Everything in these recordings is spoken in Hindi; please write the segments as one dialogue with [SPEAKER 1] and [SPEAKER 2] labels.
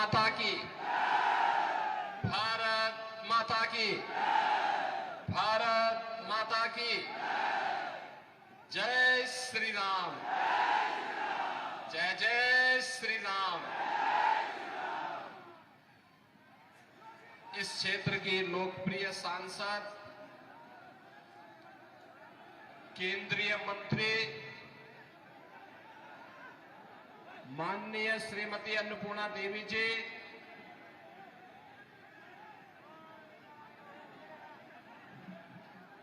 [SPEAKER 1] माता की, भारत माता की, भारत माता की। जय श्री राम, जय जय श्री राम। इस क्षेत्र की लोकप्रिय सांसद, केंद्रीय मंत्री माननीय श्रीमती अन्नपूर्णा देवी जी,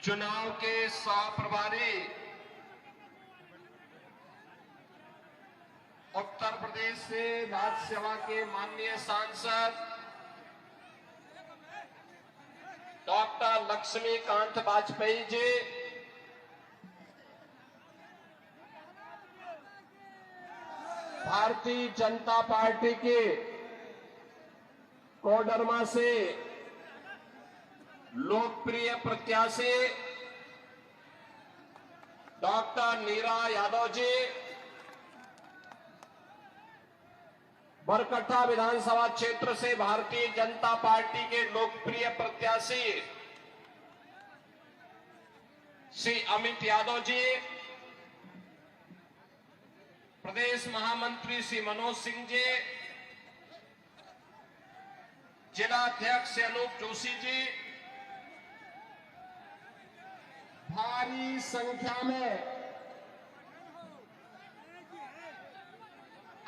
[SPEAKER 1] चुनाव के सह-प्रभारी उत्तर प्रदेश से राज्यसभा के माननीय सांसद डॉक्टर लक्ष्मीकांत वाजपेयी जी, भारतीय जनता पार्टी के कोडरमा से लोकप्रिय प्रत्याशी डॉक्टर नीरा यादव जी, बरकट्ठा विधानसभा क्षेत्र से भारतीय जनता पार्टी के लोकप्रिय प्रत्याशी श्री अमित यादव जी, प्रदेश महामंत्री श्री मनोज सिंह जी, जिला अध्यक्ष अनूप जोशी जी, भारी संख्या में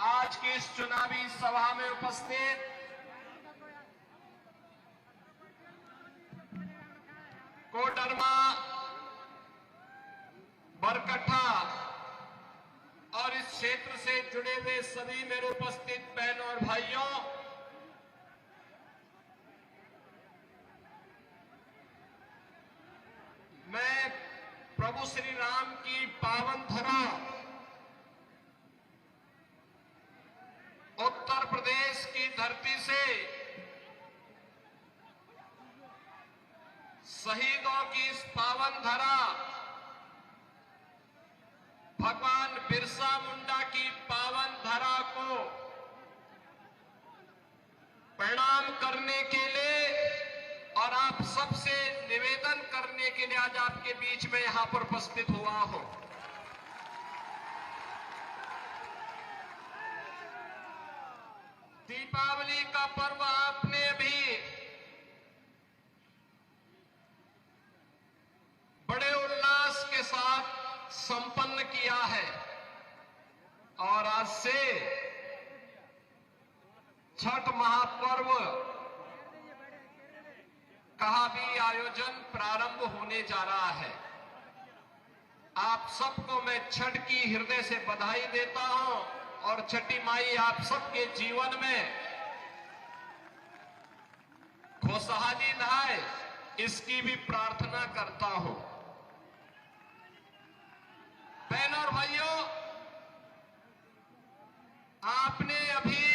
[SPEAKER 1] आज की इस चुनावी सभा में उपस्थित कोडरमा, बरकट्ठा और इस क्षेत्र से जुड़े हुए सभी मेरे उपस्थित बहनों और भाइयों, मैं प्रभु श्री राम की पावन धरा उत्तर प्रदेश की धरती से शहीदों की इस पावन धरा भगवान बिरसा मुंडा की पावन धरा को प्रणाम करने के लिए और आप सबसे निवेदन करने के लिए आज आपके बीच में यहां पर उपस्थित हुआ हूं। दीपावली का पर्व आपने भी बड़े उल्लास के साथ संपन्न किया है और आज से छठ महापर्व का भी आयोजन प्रारंभ होने जा रहा है। आप सबको मैं छठ की हृदय से बधाई देता हूं और छठी माई आप सबके जीवन में खुशहाली लाए, इसकी भी प्रार्थना करता हूं। बहनों और भाइयों, आपने अभी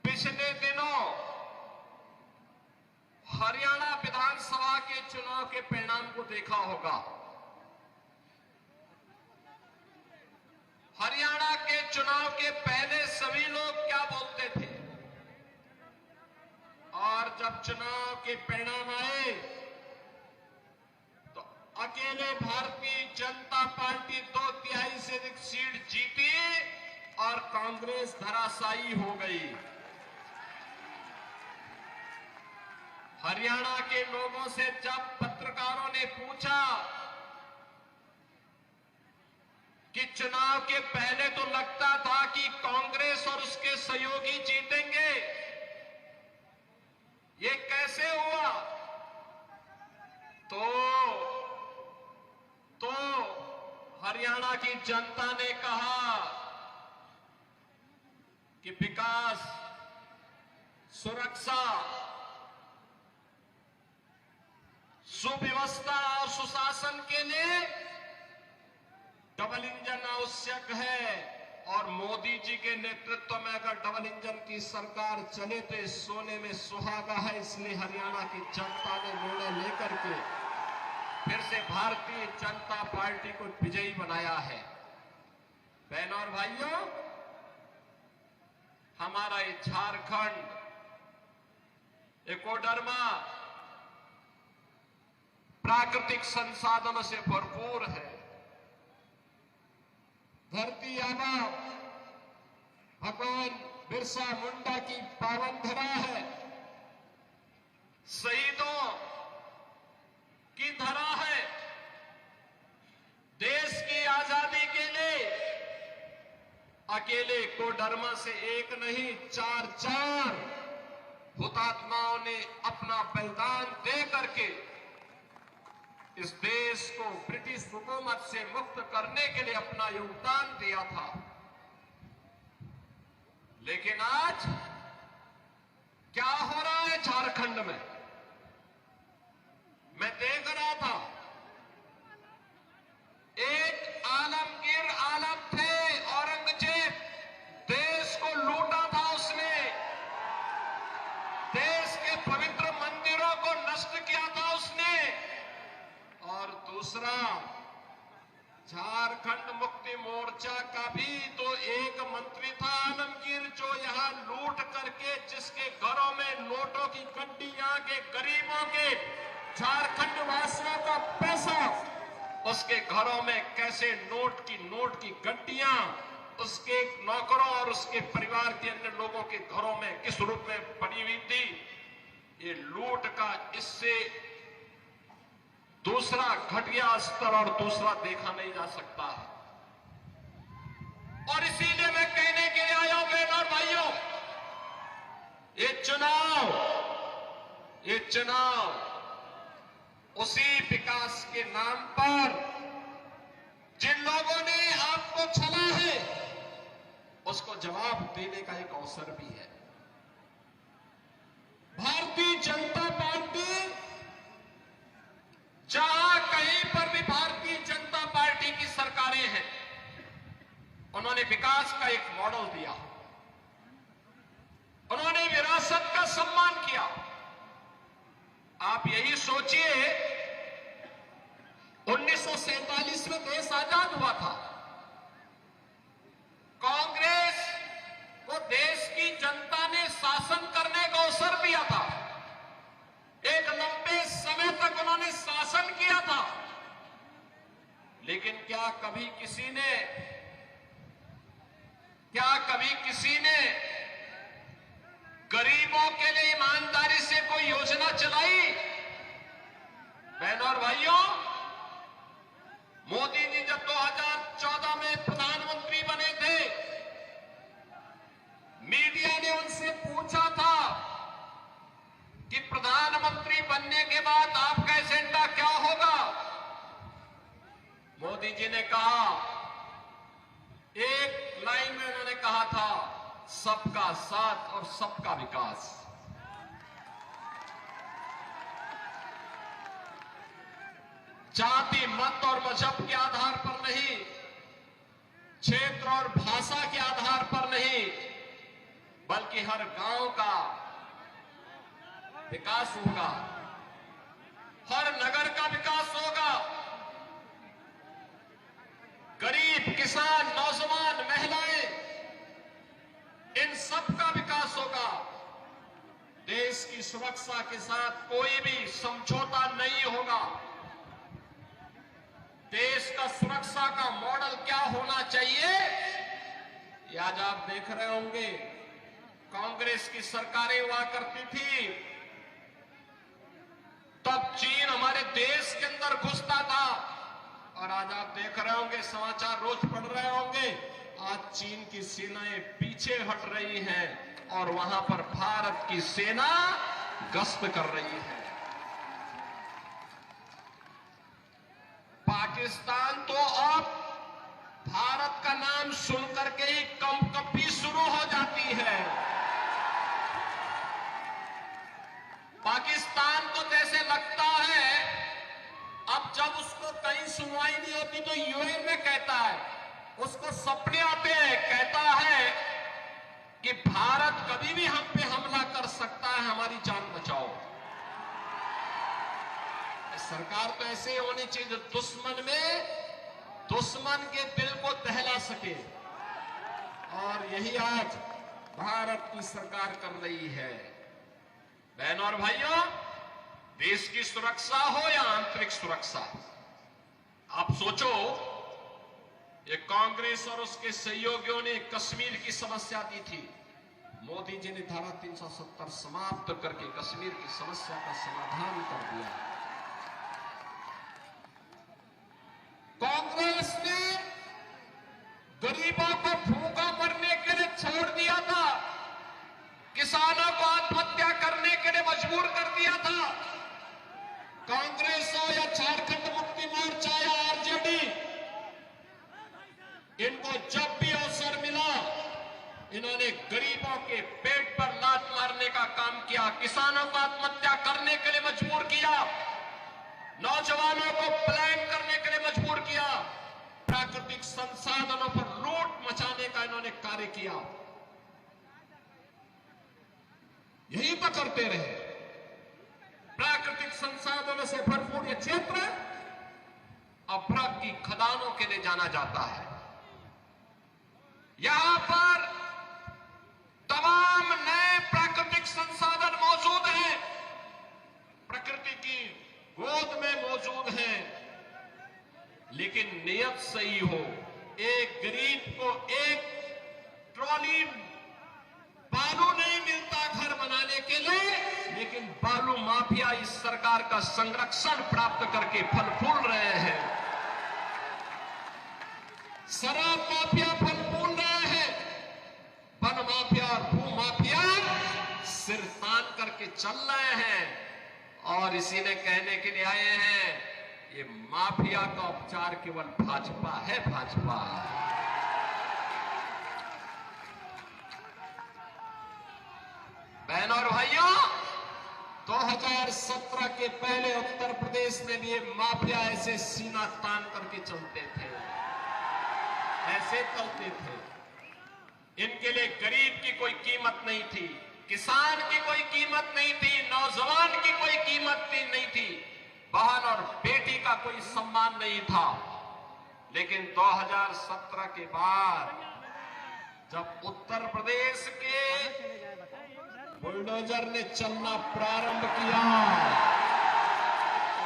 [SPEAKER 1] पिछले दिनों हरियाणा विधानसभा के चुनाव के परिणाम को देखा होगा। हरियाणा के चुनाव के पहले सभी लोग क्या बोलते थे और जब चुनाव के परिणाम आए तो अकेले भारतीय जनता पार्टी 2/3 से अधिक सीट जीती और कांग्रेस धराशायी हो गई। हरियाणा के लोगों से जब पत्रकारों ने पूछा कि चुनाव के पहले तो लगता था कि कांग्रेस और उसके सहयोगी जीतेंगे, ये कैसे हुआ? तो हरियाणा की जनता ने कहा कि विकास, सुरक्षा, सुव्यवस्था और सुशासन के लिए डबल इंजन आवश्यक है और मोदी जी के नेतृत्व में अगर डबल इंजन की सरकार चले तो इस सोने में सुहागा है। इसलिए हरियाणा की जनता ने निर्णय लेकर के फिर से भारतीय जनता पार्टी को विजयी बनाया है। बहनों और भाइयों, हमारा ये झारखंड एकोडर्मा प्राकृतिक संसाधनों से भरपूर है। धरती आबा भगवान बिरसा मुंडा की पावन धरा है, शहीदों की धरा है। देश की आजादी के लिए अकेले कोडरमा से एक नहीं, चार हुतात्माओं ने अपना बलिदान दे करके इस देश को ब्रिटिश हुकूमत से मुक्त करने के लिए अपना योगदान दिया था। लेकिन आज क्या हो रहा है झारखंड में? मैं देख रहा था, एक आलमगीर आलम थे, औरंगजेब, देश को लूटा था उसने, देश के पवित्र मंदिरों को नष्ट किया था उसने। और दूसरा, झारखंड मुक्ति मोर्चा का भी तो एक मंत्री था आलमगीर, जो यहां लूट करके जिसके घरों में नोटों की गड्डियां के गरीबों के झारखंड वासियों का पैसा उसके घरों में कैसे नोट की गड्डियां उसके नौकरों और उसके परिवार के अन्य लोगों के घरों में किस रूप में पड़ी हुई थी। ये लूट का इससे दूसरा घटिया स्तर और दूसरा देखा नहीं जा सकता है। और इसीलिए मैं कहने के लिए आया हूं बहनों और भाइयों, ये चुनाव उसी विकास के नाम पर जिन लोगों ने आपको छला है उसको जवाब देने का एक अवसर भी है। भारतीय जनता पार्टी, जहां कहीं पर भी भारतीय जनता पार्टी की सरकारें हैं, उन्होंने विकास का एक मॉडल दिया, उन्होंने विरासत का सम्मान किया। आप यही सोचिए, 1947 में देश आजाद हुआ था, कांग्रेस को देश की जनता ने शासन करने का अवसर दिया था, एक लंबे समय तक उन्होंने शासन किया था। लेकिन क्या कभी किसी ने गरीबों के लिए ईमानदारी से कोई योजना चलाई? बहनों और भाइयों, मोदी जी जब 2014 में प्रधानमंत्री बने थे, मीडिया ने उनसे पूछा था कि प्रधानमंत्री बनने के बाद आपका एजेंडा क्या होगा? मोदी जी ने कहा, एक लाइन में उन्होंने कहा था, सबका साथ और सबका विकास। जाति, मत और मजहब के आधार पर नहीं, क्षेत्र और भाषा के आधार पर नहीं, बल्कि हर गांव का विकास होगा, हर नगर का विकास होगा, गरीब, किसान, नौजवान, महिलाएं, इन सब का विकास होगा। देश की सुरक्षा के साथ कोई भी समझौता नहीं होगा। देश का सुरक्षा का मॉडल क्या होना चाहिए, ये आज आप देख रहे होंगे। कांग्रेस की सरकारें हुआ करती थी, तब चीन हमारे देश के अंदर घुसता था, और आज आप देख रहे होंगे, समाचार रोज पढ़ रहे होंगे, आज चीन की सेनाएं पीछे हट रही हैं और वहां पर भारत की सेना गश्त कर रही है। पाकिस्तान तो अब भारत का नाम सुनकर के ही कंपकपी शुरू हो जाती है। पाकिस्तान को जैसे लगता है, अब जब उसको कहीं सुनवाई नहीं होती तो यूएन में कहता है, उसको सपने आते हैं, कहता है कि भारत कभी भी हम पे हमला कर सकता है, हमारी जान बचाओ। सरकार तो ऐसे ही होनी चाहिए जो दुश्मन के दिल को दहला सके। और यही आज भारत की सरकार कर रही है। बहनों और भाइयों, देश की सुरक्षा हो या आंतरिक सुरक्षा, आप सोचो, ये कांग्रेस और उसके सहयोगियों ने कश्मीर की समस्या दी थी। मोदी जी ने धारा 370 समाप्त करके कश्मीर की समस्या का समाधान कर दिया। कांग्रेस ने गरीबों को भूखा मरने के लिए छोड़ दिया था, किसानों को आत्महत्या करने के लिए मजबूर कर दिया था। कांग्रेस हो या झारखंड मुक्ति मोर्चा या आरजेडी, इनको जब भी अवसर मिला, इन्होंने गरीबों के पेट पर लात मारने का काम किया, किसानों को आत्महत्या करने के लिए मजबूर किया, नौजवानों को पलायन करने के लिए मजबूर किया, प्राकृतिक संसाधनों पर लूट मचाने का इन्होंने कार्य किया। यही तो करते रहे। प्राकृतिक संसाधनों से भरपूर यह क्षेत्र अभ्रक की खदानों के लिए जाना जाता है। यहां पर तमाम नए प्राकृतिक संसाधन मौजूद हैं, प्रकृति की गोद में मौजूद हैं, लेकिन नियत सही हो। एक गरीब को एक ट्रॉली बालू नहीं मिलता घर बनाने के लिए, लेकिन बालू माफिया इस सरकार का संरक्षण प्राप्त करके फल फूल रहे हैं। शराब माफिया फल फूल रहे हैं, वन माफिया और भू माफिया सिर तान करके चल रहे हैं। और इसी ने कहने के लिए आए हैं, ये माफिया का उपचार केवल भाजपा है, भाजपा। बहनों और भाइयों, 2017 के पहले उत्तर प्रदेश में भी ये माफिया ऐसे सीना तान करके चलते थे, ऐसे चलते थे। इनके लिए गरीब की कोई कीमत नहीं थी, किसान की कोई कीमत नहीं थी, नौजवान की कोई कीमत नहीं थी, बहन और बेटी का कोई सम्मान नहीं था। लेकिन 2017 के बाद जब उत्तर प्रदेश के बुलडोजर ने चलना प्रारंभ किया,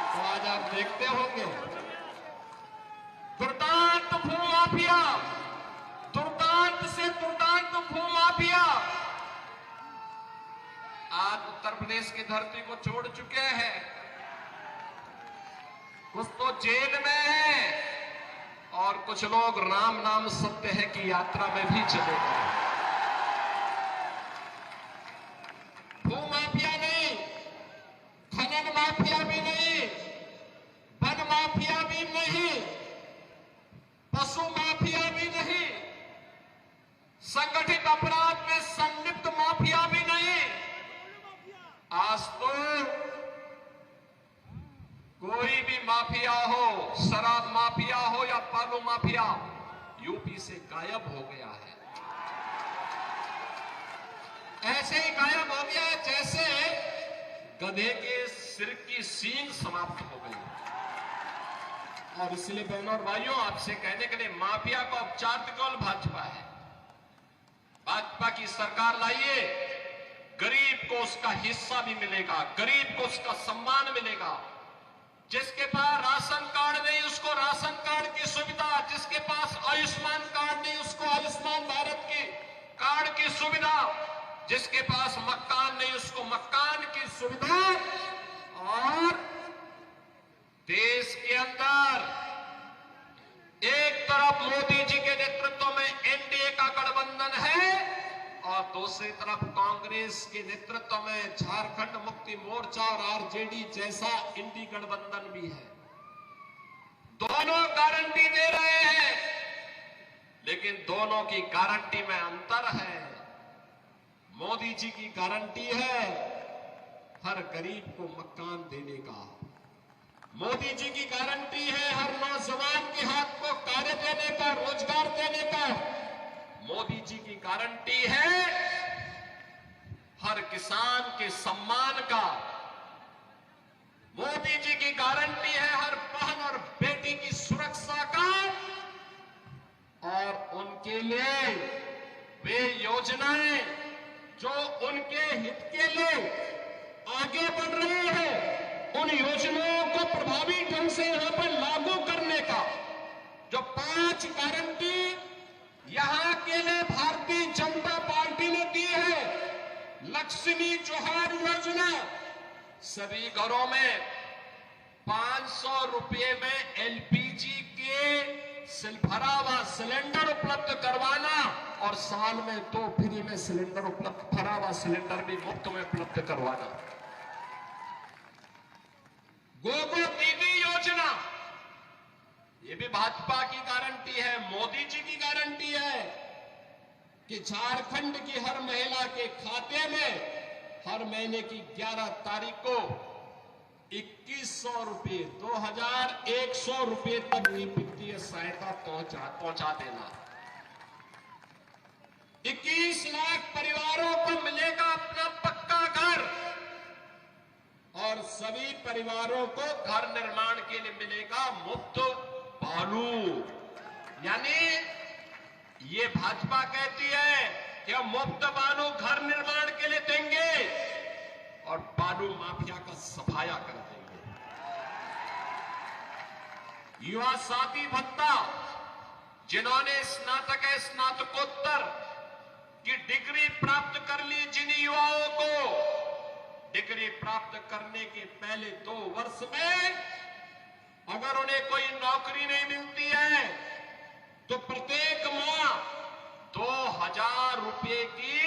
[SPEAKER 1] तो आज आप देखते होंगे दुर्दांत भूमाफिया, दुर्दांत से दुर्दांत भूमाफिया आज उत्तर प्रदेश की धरती को छोड़ चुके हैं। कुछ तो जेल में है और कुछ लोग राम नाम सत्य है की यात्रा में भी चले गए। भूमाफिया नहीं, खनन माफिया भी नहीं, वन माफिया भी नहीं, पशु माफिया भी नहीं, संगठित अपराध में संलिप्त माफिया भी नहीं। आज तो कोई भी माफिया हो, शराब माफिया हो या बालू माफिया, यूपी से गायब हो गया है। ऐसे ही गायब हो गया जैसे गधे के सिर की सींग समाप्त हो गई। और इसलिए बहनों और भाइयों, आपसे कहने के लिए माफिया का उपचार केवल भाजपा है। भाजपा की सरकार लाइए, गरीब को उसका हिस्सा भी मिलेगा, गरीब को उसका सम्मान मिलेगा। जिसके पास राशन कार्ड नहीं उसको राशन कार्ड की सुविधा, जिसके पास आयुष्मान कार्ड नहीं उसको आयुष्मान भारत की कार्ड की सुविधा, जिसके पास मकान नहीं उसको मकान की सुविधा। और देश के अंदर एक तरफ मोदी जी के नेतृत्व में एनडीए का गठबंधन है और दूसरी तरफ कांग्रेस के नेतृत्व में झारखंड मुक्ति मोर्चा और आरजेडी जैसा इंडी गठबंधन भी है। दोनों गारंटी दे रहे हैं, लेकिन दोनों की गारंटी में अंतर है। मोदी जी की गारंटी है हर गरीब को मकान देने का, मोदी जी की गारंटी है हर नौजवान के हाथ को कार्य देने का, रोजगार देने का, मोदी जी की गारंटी है हर किसान के सम्मान का, मोदी जी की गारंटी है हर बहन और बेटी की सुरक्षा का। और उनके लिए वे योजनाएं जो उनके हित के लिए आगे बढ़ रही है, उन योजनाओं को प्रभावी ढंग से यहां पर लागू करने का जो 5 गारंटी यहां के लिए भारतीय जनता पार्टी ने दी है। लक्ष्मी जोहार योजना, सभी घरों में 500 रुपए में एलपीजी के भरा हुआ सिलेंडर उपलब्ध करवाना और साल में 2 फ्री में सिलेंडर उपलब्ध, भरा हुआ सिलेंडर भी मुफ्त में उपलब्ध करवाना। गोगो दीदी योजना, ये भी भाजपा की गारंटी है, मोदी जी की गारंटी है कि झारखंड की हर महिला के खाते में हर महीने की 11 तारीख को 2100 रुपये, 2100 रुपये तक की वित्तीय सहायता पहुंचा देना। 21 लाख परिवारों को मिलेगा अपना पक्का घर और सभी परिवारों को घर निर्माण के लिए मिलेगा मुफ्त बालू। यानी ये भाजपा कहती है कि हम मुफ्त बालू घर निर्माण के लिए देंगे और बालू माफिया का सफाया कर देंगे। युवा साथी भत्ता, जिन्होंने स्नातक स्नातकोत्तर की डिग्री प्राप्त कर ली, जिन युवाओं को डिग्री प्राप्त करने के पहले 2 वर्ष में अगर उन्हें कोई नौकरी नहीं मिलती है तो प्रत्येक माह 2000 रुपए की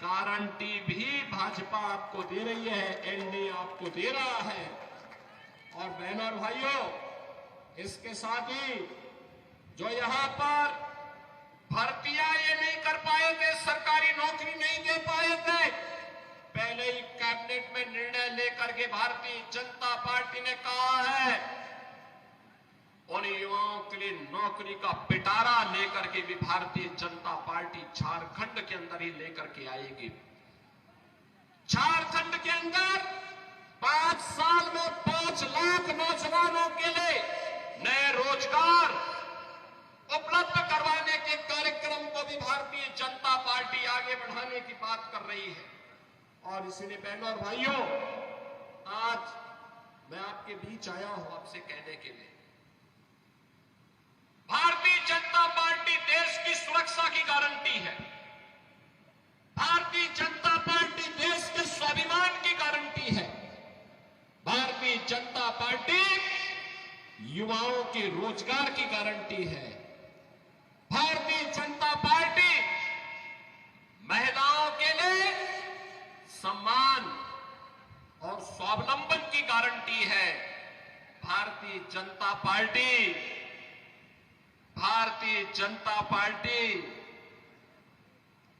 [SPEAKER 1] गारंटी भी भाजपा आपको दे रही है, एनडीए आपको दे रहा है। और बहनों और भाइयों, इसके साथ ही जो यहां पर भर्तियां ये नहीं कर पाए थे, सरकारी नौकरी नहीं दे पाए थे, पहले ही कैबिनेट में निर्णय लेकर के भारतीय जनता पार्टी ने कहा है उन युवाओं के लिए नौकरी का पिटारा लेकर के भी भारतीय जनता पार्टी झारखंड के अंदर ही लेकर के आएगी। झारखंड के अंदर 5 साल में 5 लाख नौजवानों के लिए नए रोजगार उपलब्ध करवाने के कार्यक्रम को भी भारतीय जनता पार्टी आगे बढ़ाने की बात कर रही है। और इसलिए बहनों और भाइयों, आज मैं आपके बीच आया हूं आपसे कहने के लिए, भारतीय जनता पार्टी देश की सुरक्षा की गारंटी है। भारतीय जनता पार्टी देश के स्वाभिमान की गारंटी है। भारतीय जनता पार्टी युवाओं के रोजगार की गारंटी है। भारतीय जनता पार्टी महिलाओं के लिए सम्मान और स्वावलंबन की गारंटी है। भारतीय जनता पार्टी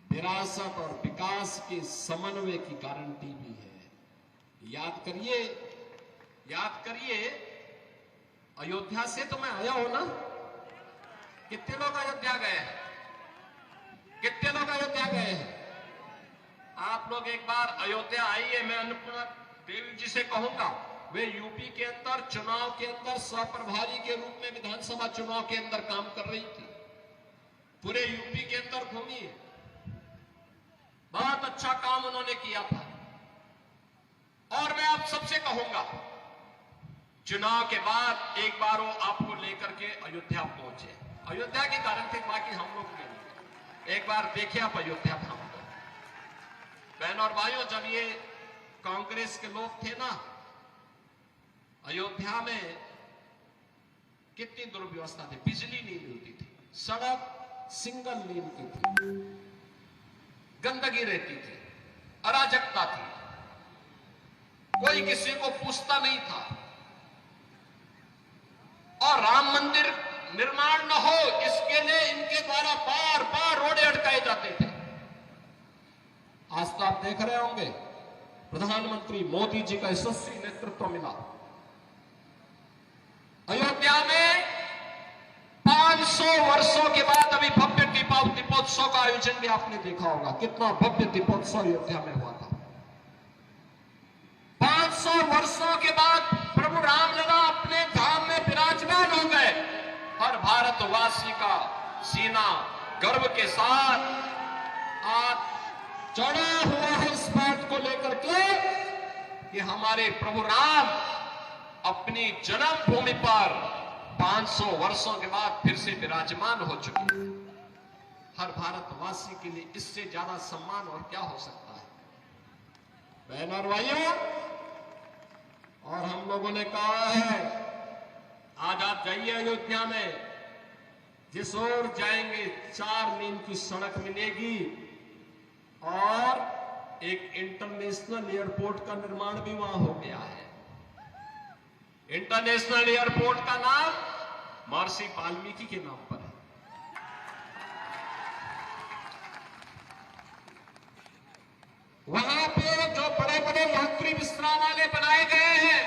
[SPEAKER 1] विरासत और विकास के समन्वय की गारंटी भी है। याद करिए, अयोध्या से तो मैं आया हूं ना। कितने लोग अयोध्या गए हैं? कितने लोग अयोध्या गए हैं? आप लोग एक बार अयोध्या आइए। मैं अन्नपूर्णा देवी जी से कहूंगा, वे यूपी के अंदर चुनाव के अंदर सहप्रभारी के रूप में विधानसभा चुनाव के अंदर काम कर रही थी। पूरे यूपी के अंदर घूमी, बहुत अच्छा काम उन्होंने किया था। और मैं आप सबसे कहूंगा, चुनाव के बाद एक बार वो आपको लेकर के अयोध्या पहुंचे। अयोध्या की गारंटी बाकी हम लोग के लिए, एक बार देखिए आप अयोध्या धाम को। बहनों और भाइयों, जब ये कांग्रेस के लोग थे ना, अयोध्या में कितनी दुर्व्यवस्था थी। बिजली नहीं मिलती थी, सड़क सिंगल लेन की थी, गंदगी रहती थी, अराजकता थी, कोई किसी को पूछता नहीं था। और राम मंदिर निर्माण न हो इसके लिए इनके द्वारा बार बार रोड़े अटकाए जाते थे। आज तो आप देख रहे होंगे, प्रधानमंत्री मोदी जी का यशस्वी नेतृत्व मिला। अयोध्या में 500 वर्षों के बाद अभी भव्य दीपोत्सव का आयोजन भी आपने देखा होगा। कितना भव्य दीपोत्सव अयोध्या में हुआ था। 500 वर्षों के बाद प्रभु रामलला अपने धाम में विराजमान हो गए। हर भारतवासी का सीना गर्व के साथ आज चढ़ा हमारे प्रभु राम अपनी जन्मभूमि पर 500 वर्षों के बाद फिर से विराजमान हो चुके हैं। हर भारतवासी के लिए इससे ज्यादा सम्मान और क्या हो सकता है। बहनों और भाइयों, और हम लोगों ने कहा है आज आप जाइए अयोध्या में, जिस ओर जाएंगे 4 लेन की सड़क मिलेगी और एक इंटरनेशनल एयरपोर्ट का निर्माण भी वहां हो गया है। इंटरनेशनल एयरपोर्ट का नाम महर्षि वाल्मीकि के नाम पर है। वहां पे जो बड़े बड़े यात्री विश्रामालय बनाए गए हैं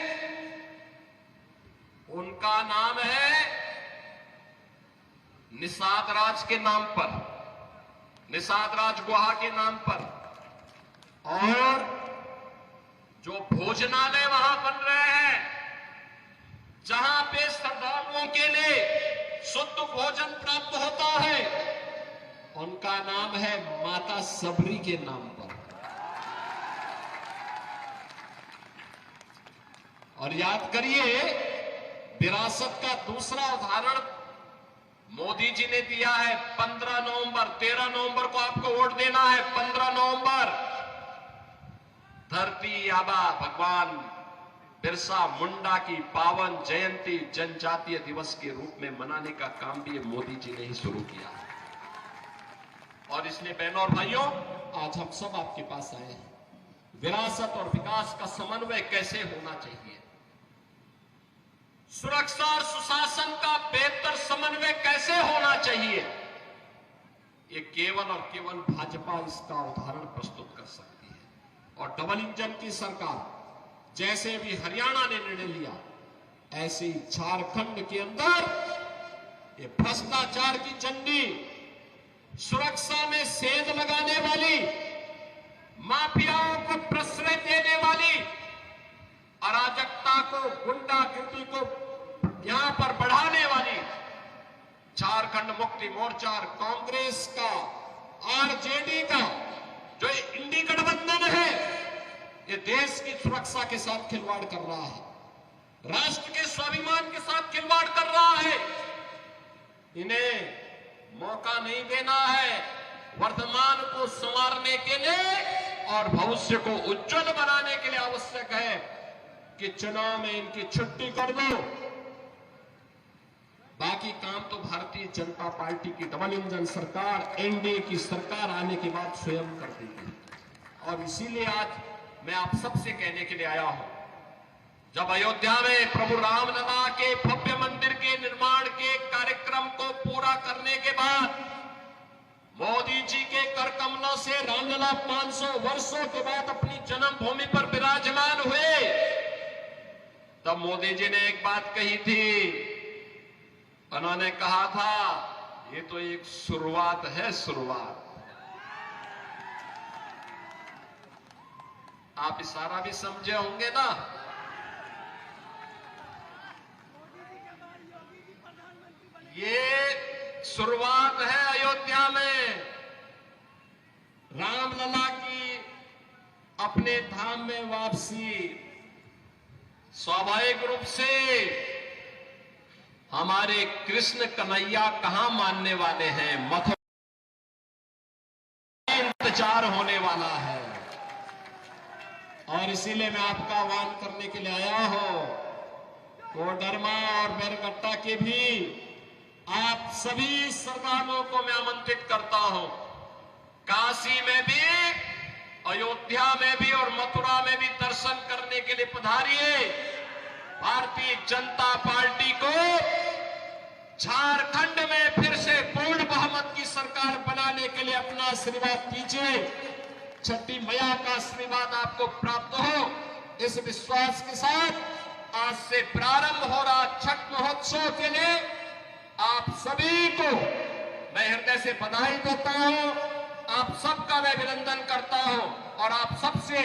[SPEAKER 1] उनका नाम है निषाद राज के नाम पर, निषाद राज गुहा के नाम पर। और जो भोजनालय वहां बन रहे हैं, जहां पे श्रद्धालुओं के लिए शुद्ध भोजन प्राप्त होता है, उनका नाम है माता सबरी के नाम पर। और याद करिए, विरासत का दूसरा उदाहरण मोदी जी ने दिया है। 15 नवंबर 13 नवंबर को आपको वोट देना है। 15 नवंबर धरती आबा भगवान बिरसा मुंडा की पावन जयंती जनजातीय दिवस के रूप में मनाने का काम भी मोदी जी ने ही शुरू किया। और इसलिए बहनों और भाइयों, आज हम सब आपके पास आए हैं। विरासत और विकास का समन्वय कैसे होना चाहिए, सुरक्षा और सुशासन का बेहतर समन्वय कैसे होना चाहिए, ये केवल और केवल भाजपा इसका उदाहरण प्रस्तुत कर सकती है। और डबल इंजन की सरकार जैसे भी हरियाणा ने निर्णय लिया, ऐसे ही झारखंड के अंदर ये भ्रष्टाचार की चंडी, सुरक्षा में सेंध लगाने वाली, माफियाओं को प्रश्रय देने वाली, अराजकता को, गुंडागिर्दी को यहां पर बढ़ाने वाली झारखंड मुक्ति मोर्चा और कांग्रेस का, आरजेडी का जो इंडी गठबंधन है, ये देश की सुरक्षा के साथ खिलवाड़ कर रहा है, राष्ट्र के स्वाभिमान के साथ खिलवाड़ कर रहा है। इन्हें मौका नहीं देना है वर्तमान को संवारने के लिए और भविष्य को उज्जवल बनाने के लिए। आवश्यक है कि चुनाव में इनकी छुट्टी कर दो। बाकी काम तो भारतीय जनता पार्टी की डबल इंजन सरकार, एनडीए की सरकार आने के बाद स्वयं कर देगी। और इसीलिए आज मैं आप सबसे कहने के लिए आया हूं, जब अयोध्या में प्रभु रामलला के भव्य मंदिर के निर्माण के कार्यक्रम को पूरा करने के बाद मोदी जी के कर कमलों से रामलला 500 वर्षों के बाद अपनी जन्मभूमि पर विराजमान हुए, तब मोदी जी ने एक बात कही थी। उन्होंने कहा था, ये तो एक शुरुआत है, शुरुआत। आप इशारा भी समझे होंगे ना। ये शुरुआत है अयोध्या में रामलला की अपने धाम में वापसी। स्वाभाविक रूप से हमारे कृष्ण कन्हैया कहां मानने वाले हैं, मथुरा इंतजार होने वाला है। और इसीलिए मैं आपका आह्वान करने के लिए आया हूं, कोडरमा और बैरगट्टा के भी आप सभी श्रद्धालुओं को मैं आमंत्रित करता हूं। काशी में भी, अयोध्या में भी और मथुरा में भी दर्शन करने के लिए पधारिए। भारतीय जनता पार्टी को झारखंड में फिर से पूर्ण बहुमत की सरकार बनाने के लिए अपना आशीर्वाद दीजिए। छठी मैया का आशीर्वाद आपको प्राप्त हो, इस विश्वास के साथ आज से प्रारंभ हो रहा छठ महोत्सव के लिए आप सभी को मैं हृदय से बधाई देता हूं, आप सबका मैं अभिनंदन करता हूं और आप सबसे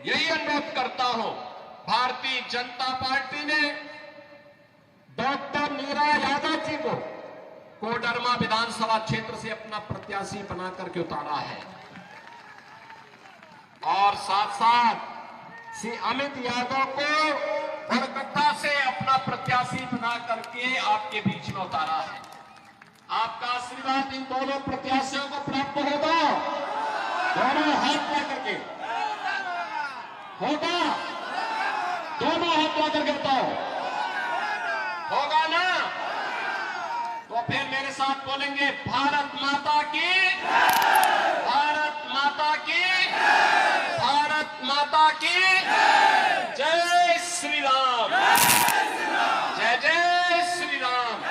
[SPEAKER 1] यही अनुरोध करता हूं, भारतीय जनता पार्टी ने डॉक्टर नीरा यादव जी को कोडरमा विधानसभा क्षेत्र से अपना प्रत्याशी बना करके उतारा है। और साथ साथ श्री अमित यादव को बड़गड्ढा से अपना प्रत्याशी बना करके आपके बीच में उतारा है। आपका आशीर्वाद इन दोनों प्रत्याशियों को प्राप्त होगा। दोनों हाथ ला करके होगा, दोनों हाथ ला करके बताओ, होगा ना? तो फिर मेरे साथ बोलेंगे भारत माता की, भारत माता की, भारत माता की जय श्री राम, जय जय श्री राम।